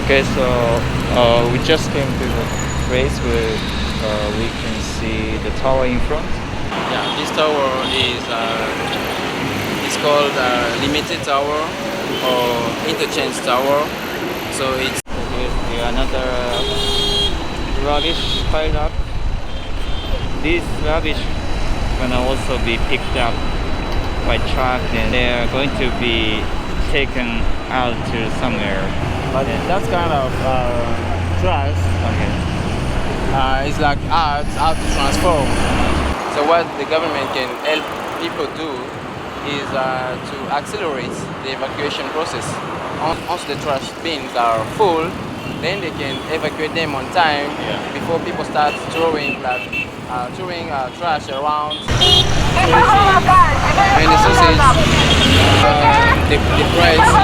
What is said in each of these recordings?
Okay, so we just came to the place where we can see the tower in front. Yeah, this tower is called Limete Tower or Interchange Tower. So it's Here's another rubbish piled up. This rubbish can also be picked up by truck and they are going to be taken out to somewhere. but that kind of trash Okay. is like art to transform. So what the government can help people do is to accelerate the evacuation process. Once the trash bins are full, then they can evacuate them on time before people start throwing trash around. And the sausage, the price is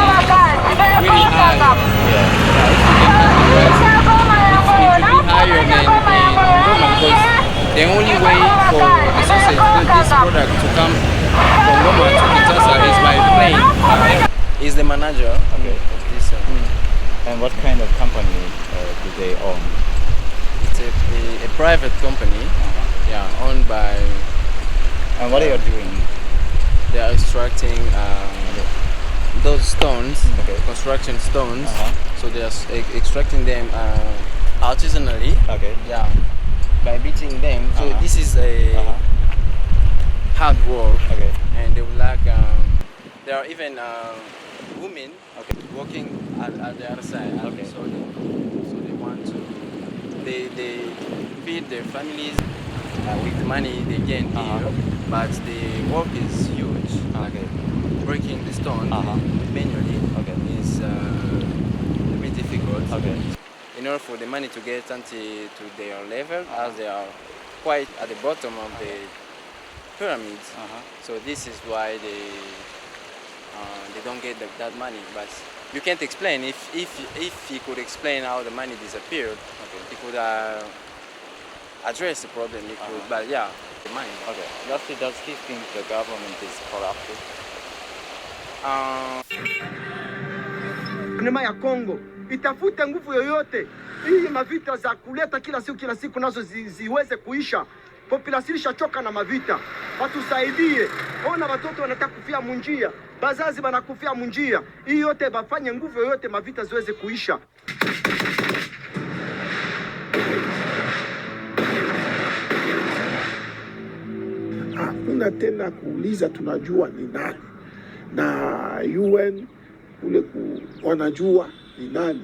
really high. It should be higher than in Roma because the only way for the sausage, this product, to come from Roma to Kinshasa is by plane. Is the manager of this. And what kind of company do they own? It's a private company, owned by. And what are you doing? They are extracting those stones, construction stones. So they are extracting them artisanally. Okay. Yeah, by beating them. So this is a hard work. Okay. And they would like. There are even women working at the other side. Okay. So they want to. They feed their families with the money they gain here, but the work is huge. Breaking the stone manually is a bit difficult. In order for the money to get to their level, as they are quite at the bottom of the pyramids, so this is why they don't get that money. But you can't explain. If he could explain how the money disappeared, he could address the problem. He could, but the money. Lastly, does he think the government is corrupt? Nema ya Kongo itafute nguvu yoyote ili mavita za kuleta kila siku nazo ziweze kuisha. Population ishachoka na mavita, watusaidie. Ona watoto wanataka kufia munjia, bazazi wanakufia munjia. Hii yote bafanye nguvu yoyote mavita ziweze kuisha. Hakuna tena kuuliza tunajua ni nani, na UN ule wanajua ni nani.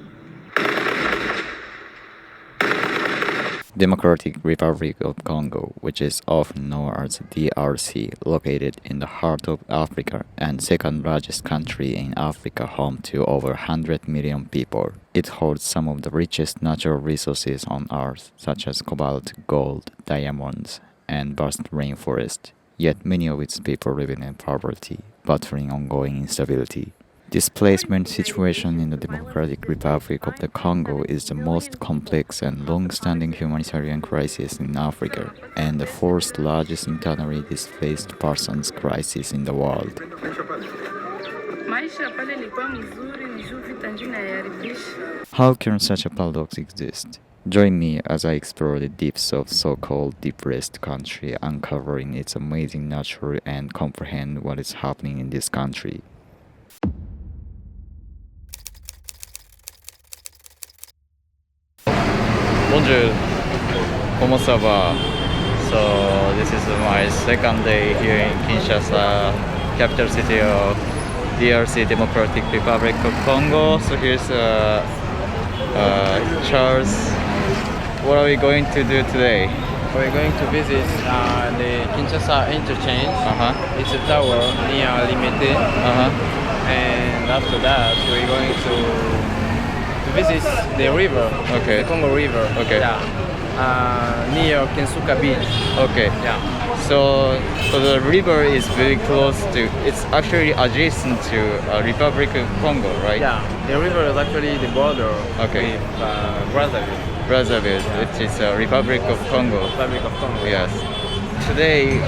Democratic Republic of Congo, which is often known as DRC, located in the heart of Africa and second largest country in Africa, home to over 100 million people. It holds some of the richest natural resources on Earth, such as cobalt, gold, diamonds, and vast rainforest. Yet many of its people live in poverty, battling ongoing instability. Displacement situation in the Democratic Republic of the Congo is the most complex and long-standing humanitarian crisis in Africa, and the fourth largest internally displaced persons crisis in the world. How can such a paradox exist? Join me as I explore the depths of so-called depressed country, uncovering its amazing nature and comprehend what is happening in this country. Bonjour, comment ça va? So this is my second day here in Kinshasa, capital city of DRC, Democratic Republic of Congo. So here's Charles. What are we going to do today? We're going to visit the Kinshasa interchange. It's a tower near Limete. And after that, we're going to visit the river, the Congo River. Near Kinsuka beach. So the river is very close to. It's actually adjacent to Republic of Congo, right? The river is actually the border with Brazzaville, which is Republic of Congo. Yes. Today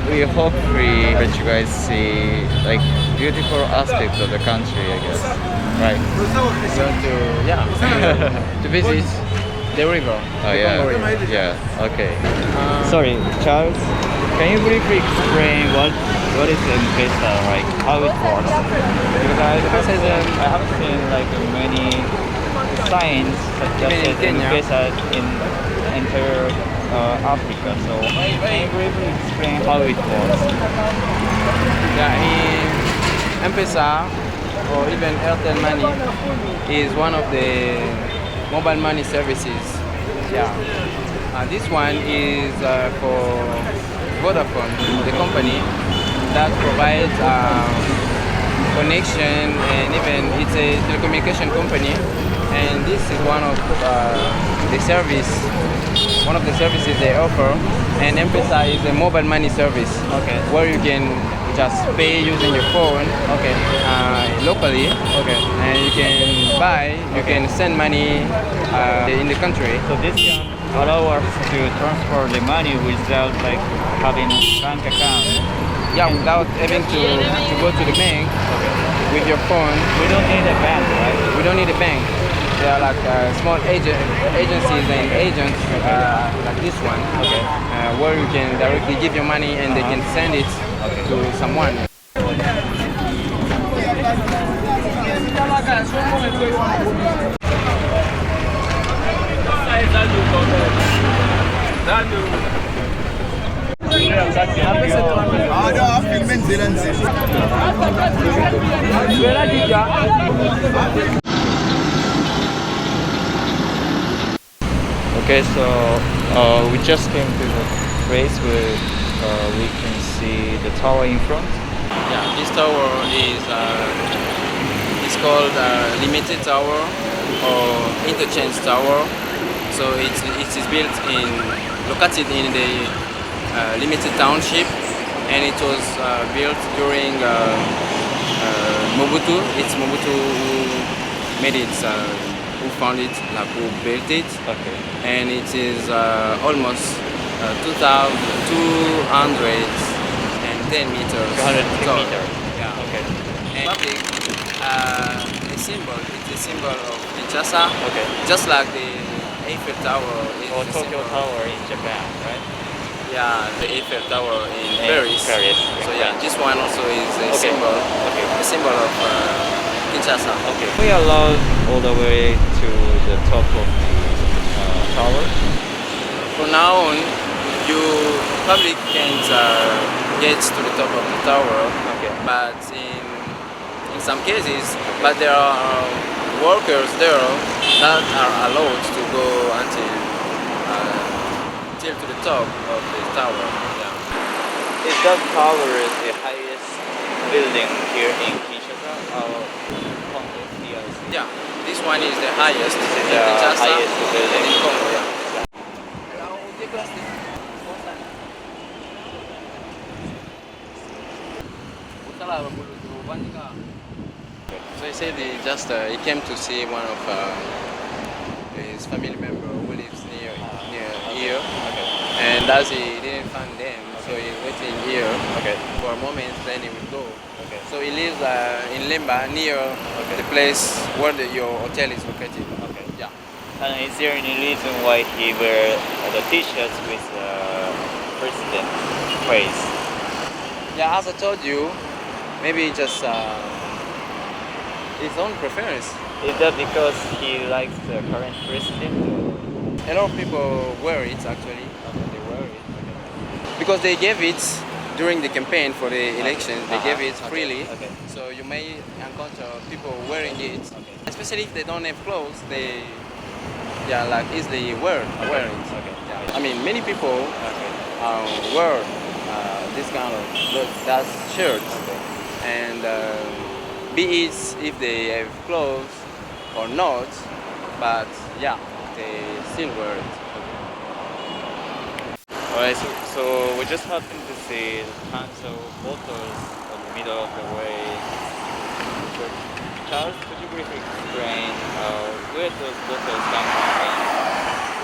we hopefully let you guys see like beautiful aspects of the country, I guess. Right. Going to to visit the river. Oh the yeah. Congo River. Yeah. Okay. Sorry, Charles. Can you briefly explain what is M-Pesa, like how it works? Because I haven't seen like many signs such Even in as Kenya. M-Pesa in entire Africa. So can you briefly explain how it works? Yeah, M-Pesa or even Airtel Money is one of the mobile money services. Yeah. This one is for Vodafone, the company that provides connection, and even it's a telecommunication company. And this is one of one of the services they offer. And M-Pesa is a mobile money service. Okay. Where you can just pay using your phone. Okay. Locally. Okay. And you can buy, you can send money in the country. So this can allow us to transfer the money without like having bank account. Yeah, without having to go to the bank with your phone. We don't need a bank, right? We don't need a bank. There are like small agencies and agents like this one, where you can directly give your money and they can send it to someone. Okay, so we just came to the place where we can see the tower in front. Yeah, this tower is it's called Limete Tower or Interchange Tower. So it is built located in the Limete Township, and it was built during Mobutu. It's Mobutu who made it, who found it, like who built it. Okay. And it is almost 210 meters. 210 tall. meters. Yeah. Okay. And public, it's a symbol of Kinshasa. Okay. Just like the Eiffel Tower is Or the Tokyo symbol. Tower in Japan, right? Yeah, the Eiffel Tower in In Paris. Paris, So yeah. yeah, this one also is a Okay. symbol, Okay. a symbol of Kinshasa. Okay. We are allowed all the way to the top of the tower. From now on, public can't get to the top of the tower, Okay. but in some cases, but there are workers there that are allowed to go until to the top of the tower. Yeah. Is that tower the highest building here in Kinshasa or Congo DRC? Yeah, this one is the highest. This is in the Kinshasa highest building. in Congo. Yeah. So he said he came to see one of his family member who lives near here, and as he didn't find them, so he's waiting here for a moment, then he will go. Okay. So he lives in Limba, near the place where your hotel is located. Okay. Yeah. And is there any reason why he wear the t-shirts with president face? Yeah, as I told you, maybe just his own preference. Is that because he likes the current president? A lot of people wear it actually. They wear it. Because they gave it during the campaign for the elections. They gave it Okay. freely. Okay. So you may encounter people wearing it. Especially if they don't have clothes, they like easily wear it. Okay. Yeah. I mean, many people wear this kind of that shirt, and be it if they have clothes or not, but yeah, they still wear it. Alright, so we just happened to see tons of bottles in the middle of the way. So, Charles, could you briefly explain where those bottles come from and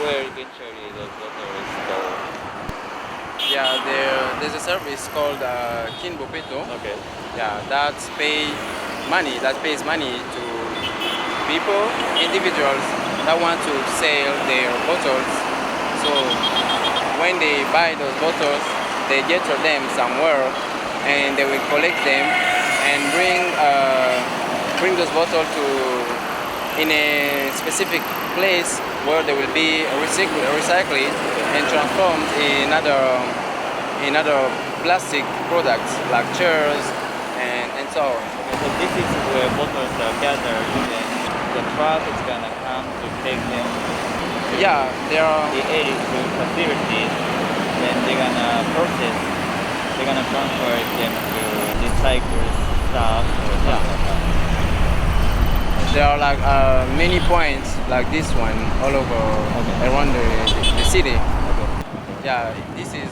where eventually those bottles go? Yeah, there's a service called Kinbopeto. Okay. Yeah, that pays money to people, individuals that want to sell their bottles. So when they buy those bottles, they get to them somewhere, and they will collect them and bring those bottles to in a specific place where they will be recycled and transformed in other plastic products like chairs and so on. So this is where bottles are gathered, and the truck is gonna come to take them to Yeah, there are. the area to facilities, then they're gonna process, they're gonna transfer them to recycle stuff or something like that. There are like many points like this one all over around the city. Yeah, this is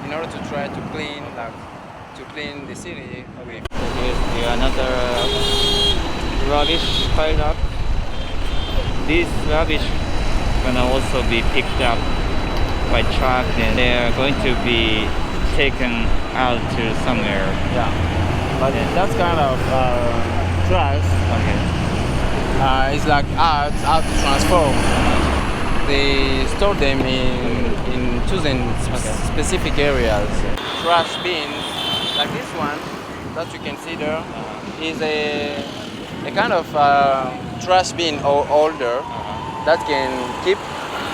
in order to try to clean the city with. So here's another rubbish pile up. This rubbish gonna also be picked up by truck, and they're going to be taken out to somewhere. Yeah, but that's kind of trash. Okay. It's like art to transform. They store them in chosen specific areas. Trash bins like this one that you can see there is a kind of trash bin or holder that can keep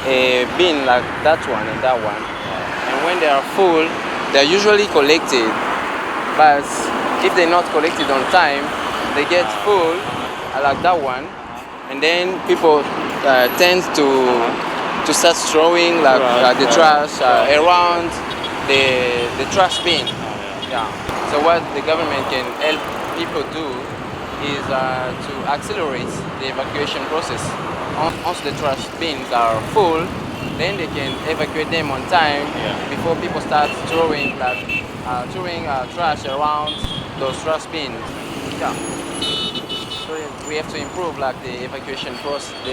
a bin like that one and that one. And when they are full, they are usually collected. But if they're not collected on time, they get full like that one, and then people tend to start throwing the trash around the trash bin. Yeah. So what the government can help people do is to accelerate the evacuation process. Once the trash bins are full, then they can evacuate them on time before people start throwing trash around those trash bins. Yeah. So we have to improve the evacuation process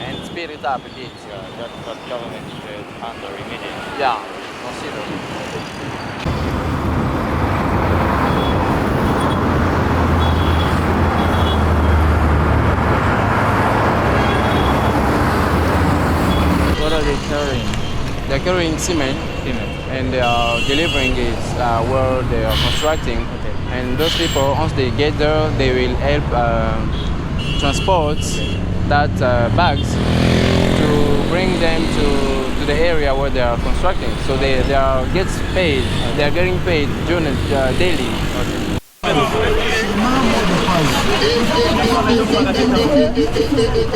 and speed it up a bit. Yeah, that's what government should handle immediately. Yeah, consider. What are they carrying? They're carrying cement, and they are delivering it where they are constructing. And those people, once they get there, they will help transport that bags to bring them to the area where they are constructing. So they are getting paid daily.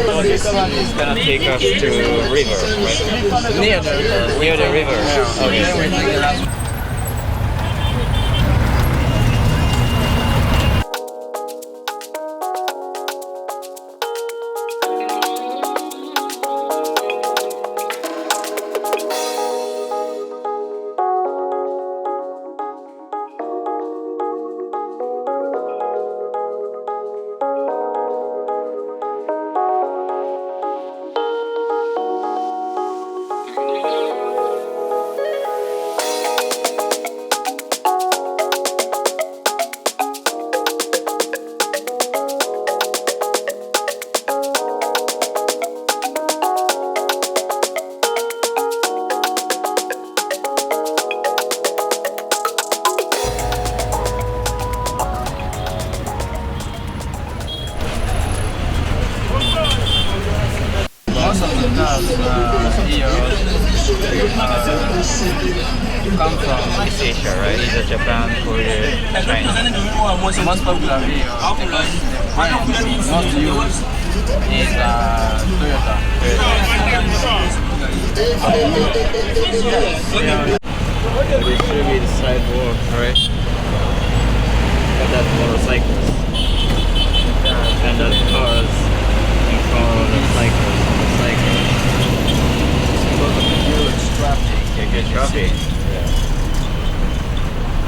So this one is gonna take us to river, right? Near the river. Near the river. Okay. Most of the cars here come from East Asia, right? Either Japan, Korea, China. most popular here because the most used is Toyota. This should be the sidewalk, right? Got that motorcycles. And the cars in front of the cycles. Huge traffic. Yeah, good traffic. Yeah.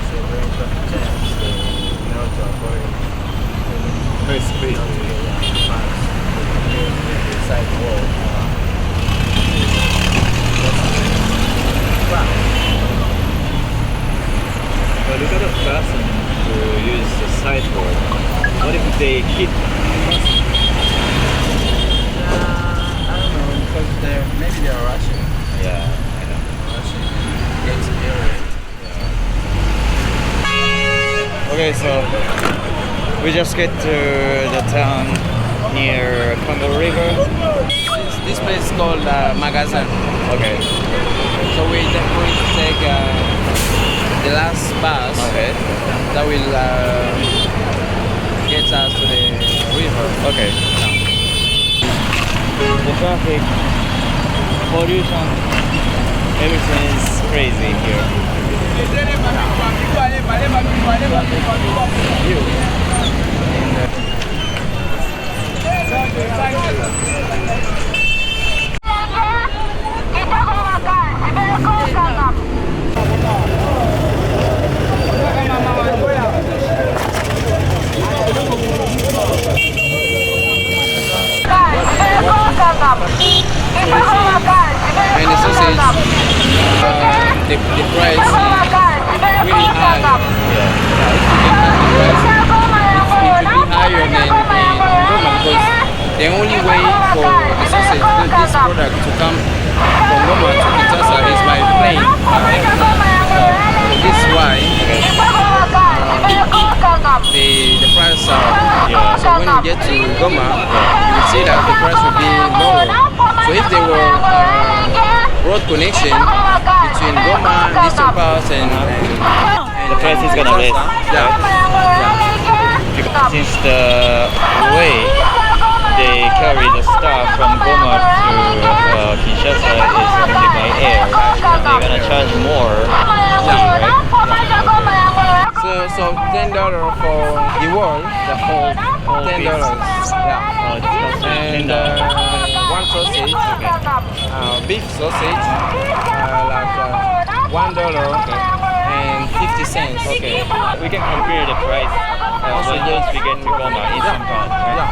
So very traffic jams. In order to avoid Very speed. the sidewalk. But look at the person who use the sidewalk. What if they hit We just get to the town near Congo River. This place is called Magazin. Okay. So we going to take the last bus Okay. that will get us to the river. Okay. The traffic, pollution, everything is crazy here. And the sausage, the price is really high. It will be higher than in Goma because the only way for the sausage, this product, to come from Goma to Kinshasa is by plane. This is why the price are. So when we get to Goma, you will see that the price will be lower. So if there were road connection between Goma, Eastern Pass and The price is gonna raise. yeah. Because since the way they carry the stuff from Goma to Kinshasa is only by air, they're gonna charge more, right? So $10 for the wall, the whole $10. piece. Yeah. Oh, it's costs And $10. one sausage, beef sausage, like $1.50. Okay, we can compare the price once we get to Goma in some part, right?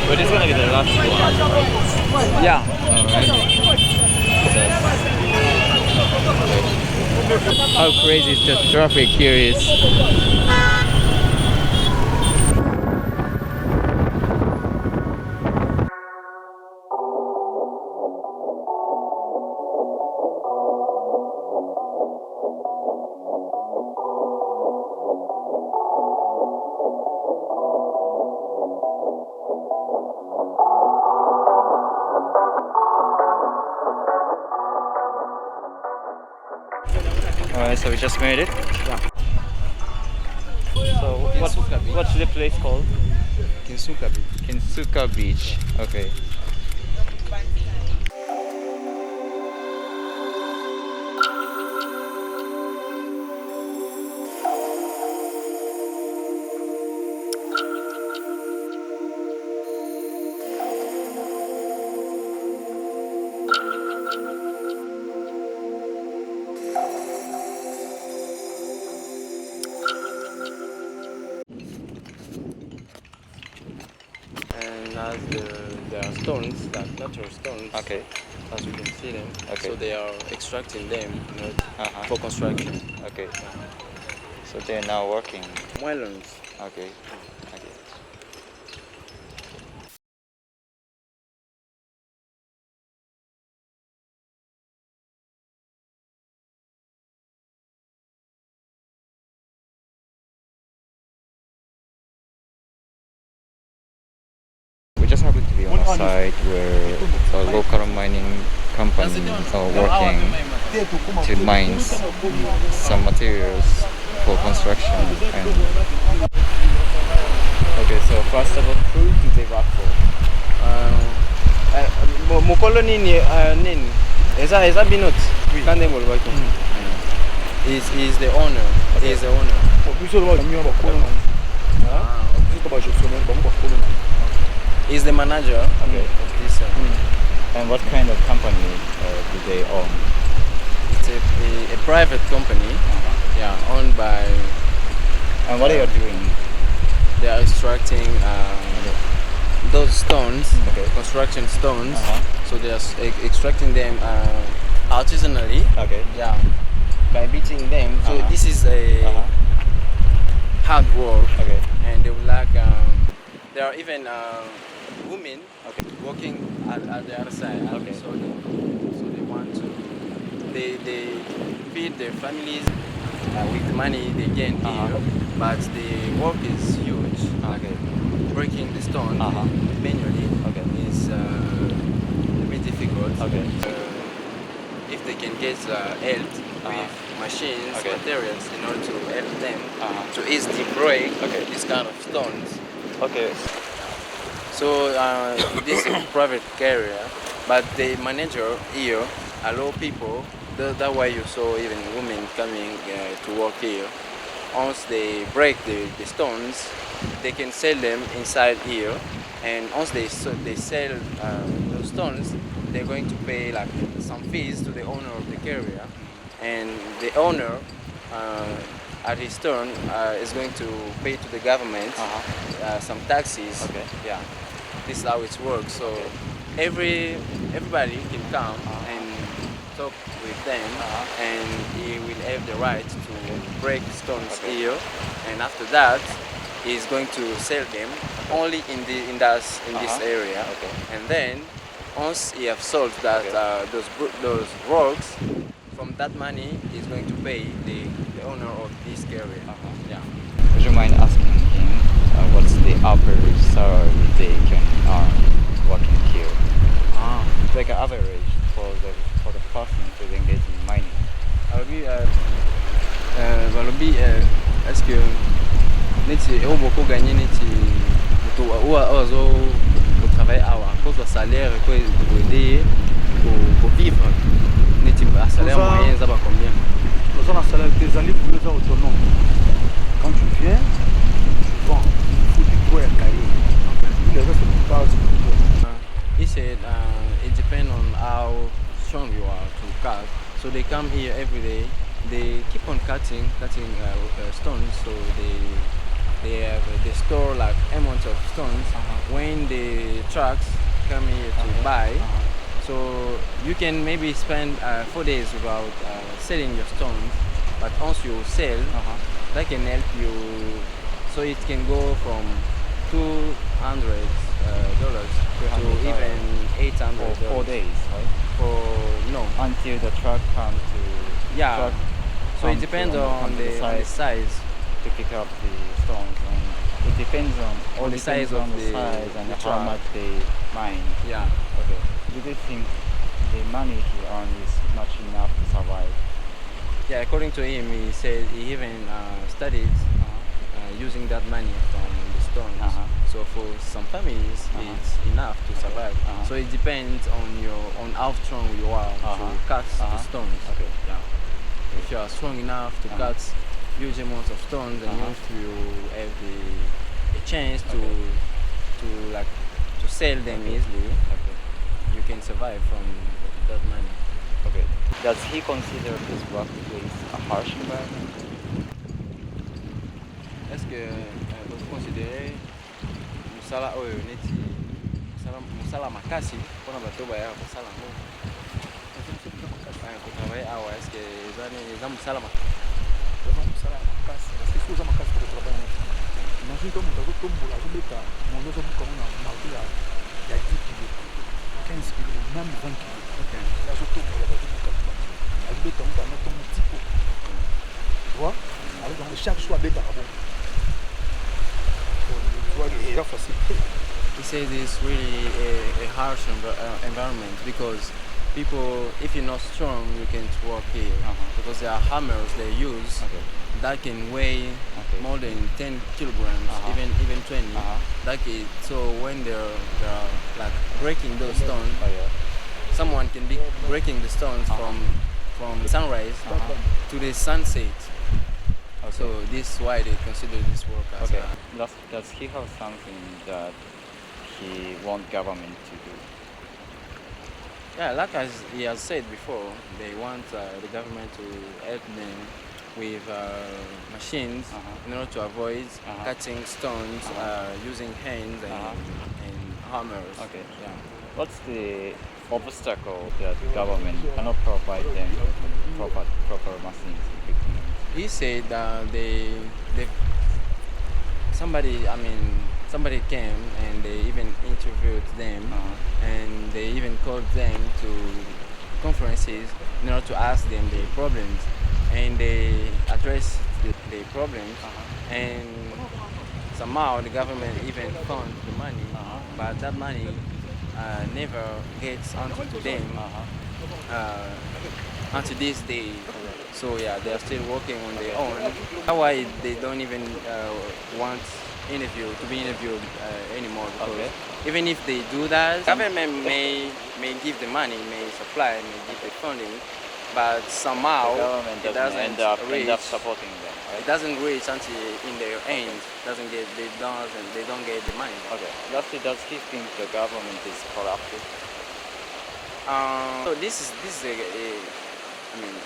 But it's gonna be the last one. Yeah. How crazy is the traffic here is. Alright, so we just made it. Yeah. So Kinsuka Beach. what's the place called? Kinsuka Beach. Kinsuka Beach. Okay. And as there are stones, that natural stones, Okay. as you can see them, Okay. so they are extracting them, Uh-huh. for construction. Okay. So they're now working. Melons. Okay. Okay. We just happen to be on a site where a local mining company are working to mine some materials for construction. And okay, so first of all, who do they work for? Mukolo nini nini? Eza binot. Kande molwaki. He's the owner. Okay. He's the owner. He's the manager. Okay. Of this. And what kind of company do they own? It's a private company. Yeah, owned by. And what are you doing? They are extracting those stones, Okay. construction stones. Uh-huh. So they are extracting them artisanally. Okay. Yeah, by beating them. So Uh-huh. this is a Uh-huh. hard work, Okay. and they would like there are even women working at the other side. Okay. So they want to they feed their families with money they gain here, but the work is huge. Okay. Breaking the stone manually is a bit difficult. Okay. If they can get help with machines, materials in order to help them to easily break this kind of stones. Okay. So this is a private area, but the manager here allow people. That why you saw even women coming to work here. Once they break the stones, they can sell them inside here, and once they sell those stones, they're going to pay like some fees to the owner of the area, and the owner at his turn is going to pay to the government some taxes. Okay. Yeah, this is how it works. So everybody can come and talk with them, and he will have the right to break stones here, and after that he's going to sell them only in this area, and then once he have sold that those rocks, from that money he's going to pay the owner of this area. Yeah. Would you mind asking him what's the average salary they can earn working here? Like an average for the person to engage in mining. Balobi est-ce que neti beaucoup gagner neti ou azo le travail awa cause le salaire quoi aider pour vivre neti salaire moyen ça va combien? Nous avons un salaire des années pour les autonomes. Quand tu viens, tu vends, il faut du droit à carrière. Le reste de base. He said it depends on how strong you are to cut. So they come here every day. They keep on cutting stones. So they store like amounts of stones. When the trucks come here to buy, so you can maybe spend 4 days without selling your stones. But once you sell, that can help you. So it can go from $200 to even $800 for 4 days, right? For no, Until the truck comes to truck so it depends on the size to pick up the stones, and it depends on the size of the size and how truck. much they mine. Yeah. Okay. Do you think the money he earns is much enough to survive? Yeah, according to him, he said he even studied using that money from the stones. So for some families, it's enough to survive. So it depends on how strong you are to cut the stones. Okay. Yeah. If you are strong enough to cut huge amounts of stones, and if you have a chance to sell them easily, you can survive from that money. Okay. Does he consider his workplace a harsh environment? Est-ce que vous considérez musala oyo neti musala makasi mpona bato baya kosala ngo kotravaille awa est-ce que eza musala makasi? Parce que sous makasi pour travailler. Imagine toi moto azotombola azobeta mondo azobuka na marque ya 10 kg, 15 kg, même 20 kg. Azotombola azobuka azobeta moto anotombo tipo. Tu vois? Alors donc chaque fois beta bon. He says it's really a harsh environment because people, if you're not strong, you can't work here because there are hammers they use that can weigh more than 10 kilograms, even 20. So when they're like breaking those stones, someone can be breaking the stones from sunrise to the sunset. So this is why they consider this work as Does he have something that he wants government to do? Yeah, like as he has said before, they want the government to help them with machines in order to avoid cutting stones using hands and hammers. Okay. Yeah. What's the obstacle that the government cannot provide them proper machines? Equipment? He said that somebody somebody came and they even interviewed them, and they even called them to conferences in order to ask them their problems, and they addressed the problems, and somehow the government even found the money, but that money never gets onto them until this day. So yeah, they are still working on their own. That's why they don't even want to be interviewed anymore, because even if they do that, government may give the money, may supply, may give the funding, but somehow The government it doesn't end up reach. supporting them, right? It doesn't reach until in their end. They don't get the money. Okay. Does he think the government is corrupted? So this is I mean,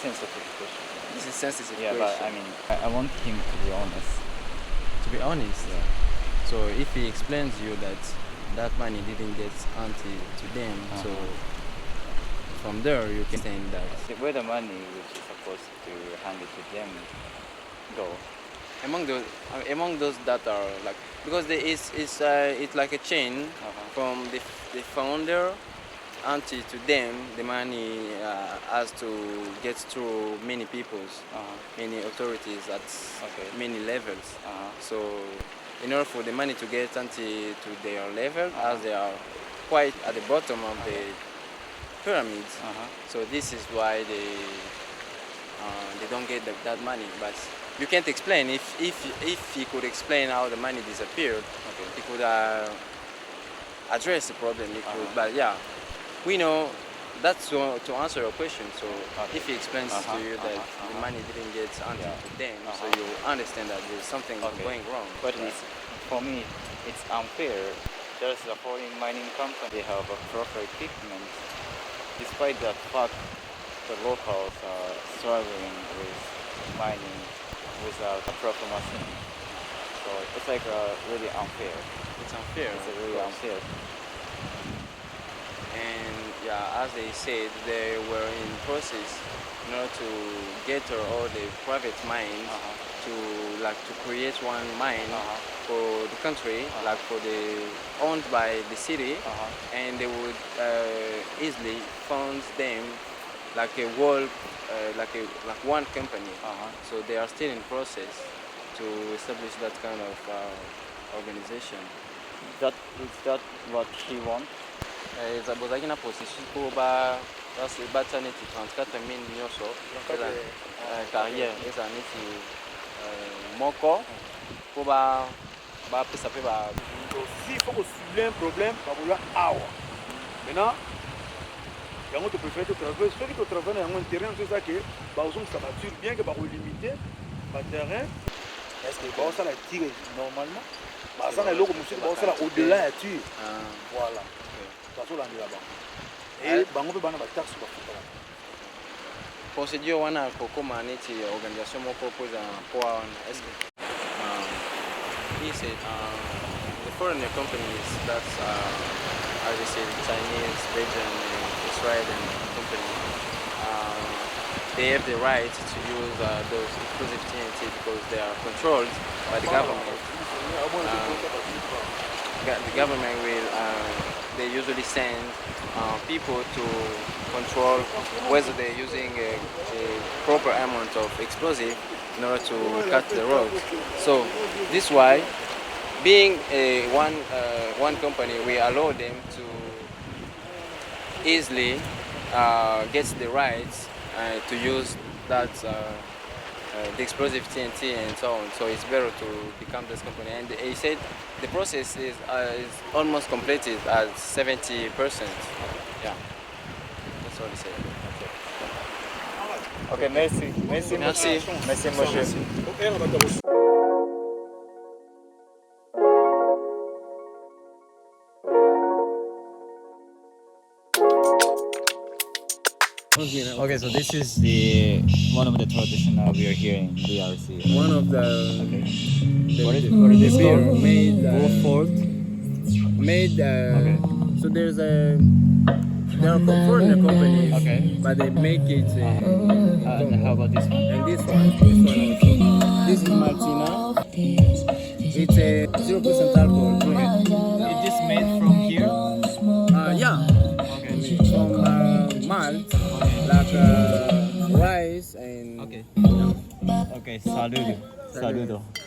Sensitive question. this is sensitive Yeah, question. but I mean, I want him to be honest. To be honest, so if he explains you that that money didn't get onto to them, so from there you can think that Where the money which is supposed to hand it to them go? among those that are like, because it's like a chain from the founder until to them, the money has to get through many peoples, many authorities at many levels. So in order for the money to get until to their level, as they are quite at the bottom of the pyramids, so this is why they don't get that money. But you can't explain. If he could explain how the money disappeared, he could address the problem. He could, but yeah, we know that's to answer your question. So if he explains to you that the money didn't get onto them, so you understand that there's something going wrong. But for me, it's unfair. There's a foreign mining company. They have a proper equipment. Despite that fact, the locals are struggling with mining without a proper machine. So it's like really unfair. It's unfair. It's really unfair. And yeah, as they said, they were in process in order to get all the private mines to create one mine for the country, like for the owned by the city, and they would easily fund them like a whole, like one company. So they are still in process to establish that kind of organization. Is that what he wants? Bozalaki na processus pour batya neti 34 000 nyonso carrière eza neti moko po bapesa mpe si faut cibler un problème bakola awa maintenant yango to préfère to travailler soki to travailler yango terrain c'est ça que bazongisa bature bien que bakolimite baterrain est-ce que baosala tire normalement bazana eloko mosusu baosala au-delà ya tire voilà bazolandela bango e bango mpe bana bataxe bafutala procédure wana kokoma neti organisation moko poza mpoa wana est-ce que he said the foreign companies that as I said, Chinese, Belgian, Israeli company, they have the right to use those exclusive TNT because they are controlled by the government. The government will, they usually send people to control whether they're using a proper amount of explosive in order to cut the road. So this is why, being one company, we allow them to easily get the rights to use that the explosive TNT and so on. So it's better to become this company. And he said the process is almost completed at 70%. Yeah, that's what he said. Okay, merci. Merci, Merci. Merci, monsieur. Okay, so this is the one of the traditional beer here in DRC. One of the What is this beer called? made Wolford. so there are foreign companies, but they make it And how about this one? and this one also. This is Martina. It's a 0% alcohol. salt, like rice and Okay. Okay, saludo. Saludo.